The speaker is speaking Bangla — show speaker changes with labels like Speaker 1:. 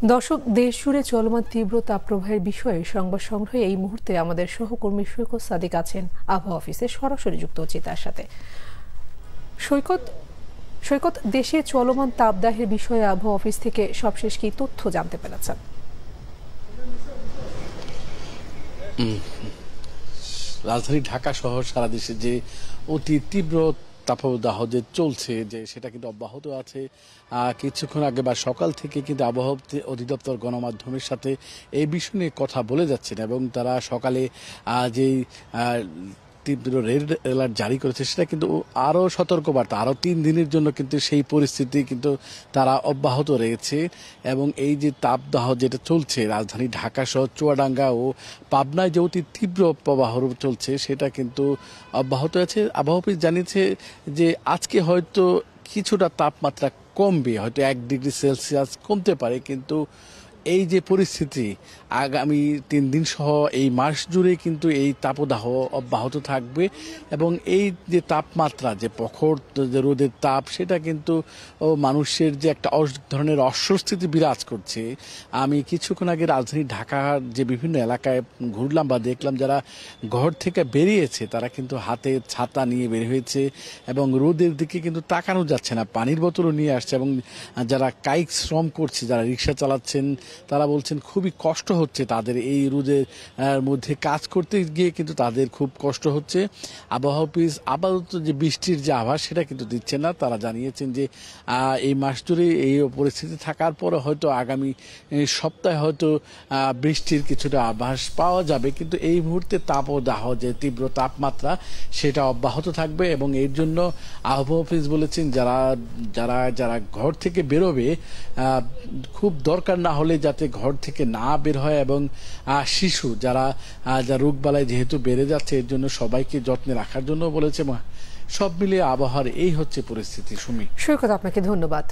Speaker 1: দর্শক, দেশ জুড়ে চলমান তীব্র তাপপ্রবাহের বিষয়ে সংবাদ সংগ্রহে এই মুহূর্তে আমাদের সহকর্মী সৈকত সাদিক আছেন আবহাওয়া অফিসে, সরাসরি যুক্ত হচ্ছে তার সাথে। সৈকত, দেশে চলমান তাপদাহের বিষয়ে আবহাওয়া অফিস থেকে সবশেষ কি তথ্য জানতে পেরেছেন?
Speaker 2: রাজধানী ঢাকা সহ সারা দেশে যে অতি তীব্র তাপদাহ যে চলছে, যে সেটা কিন্তু অব্যাহত আছে। কিছুক্ষণ আগে বা সকাল থেকে কিন্তু আবহাওয়া অধিদপ্তর গণমাধ্যমের সাথে এই বিষয় নিয়ে কথা বলে যাচ্ছেন এবং তারা সকালে যেই তীব্র রেড অ্যালার্ট জারি করেছে সেটা কিন্তু আরও সতর্কবার্তা, আরও 3 দিনের জন্য কিন্তু সেই পরিস্থিতি কিন্তু তারা অব্যাহত রয়েছে। এবং এই যে তাপদাহ যেটা চলছে রাজধানী ঢাকা সহ চুয়াডাঙ্গা ও পাবনায় যে অতি তীব্র প্রবাহ চলছে সেটা কিন্তু অব্যাহত আছে। আবহাওয়া অফিস জানিয়েছে যে আজকে হয়তো কিছুটা তাপমাত্রা কমবে, হয়তো 1 ডিগ্রি সেলসিয়াস কমতে পারে, কিন্তু এই যে পরিস্থিতি আগামী 3 দিন সহ এই মাস জুড়ে কিন্তু এই তাপদাহ অব্যাহত থাকবে। এবং এই যে তাপমাত্রা, যে প্রখর যে রোদের তাপ, সেটা কিন্তু মানুষের যে একটা ধরনের অস্বস্তিতে বিরাজ করছে। আমি কিছুক্ষণ আগে রাজধানী ঢাকার যে বিভিন্ন এলাকায় ঘুরলাম বা দেখলাম, যারা ঘর থেকে বেরিয়েছে তারা কিন্তু হাতে ছাতা নিয়ে বের হয়েছে এবং রোদের দিকে কিন্তু তাকানো যাচ্ছে না, পানির বোতলও নিয়ে আসছে। এবং যারা কায়িক শ্রম করছে, যারা রিক্সা চালাচ্ছেন, তারা বলছেন খুবই কষ্ট হচ্ছে তাদের এই রোদের মধ্যে কাজ করতে গিয়ে, কিন্তু তাদের খুব কষ্ট হচ্ছে। আবহাওয়া অফিস আপাতত যে বৃষ্টির যে আভাস সেটা কিন্তু দিচ্ছে না। তারা জানিয়েছেন যে এই মাস জুড়ে এই পরিস্থিতি থাকার পরে হয়তো আগামী সপ্তাহে হয়তো বৃষ্টির কিছুটা আভাস পাওয়া যাবে, কিন্তু এই মুহূর্তে তাপদাহ যে তীব্র তাপমাত্রা সেটা অব্যাহত থাকবে। এবং এর জন্য আবহাওয়া অফিস বলেছেন যারা যারা যারা ঘর থেকে বেরোবে, খুব দরকার না হলে যাতে ঘর থেকে না বের হয়। এবং শিশু যারা রোগবালাই যেহেতু বেড়ে যাচ্ছে, এর জন্য সবাইকে যত্নে রাখার জন্য বলেছে। সব মিলিয়ে আবহাওয়ার এই হচ্ছে পরিস্থিতি। সুমি,
Speaker 1: সৈকত, আপনাকে ধন্যবাদ।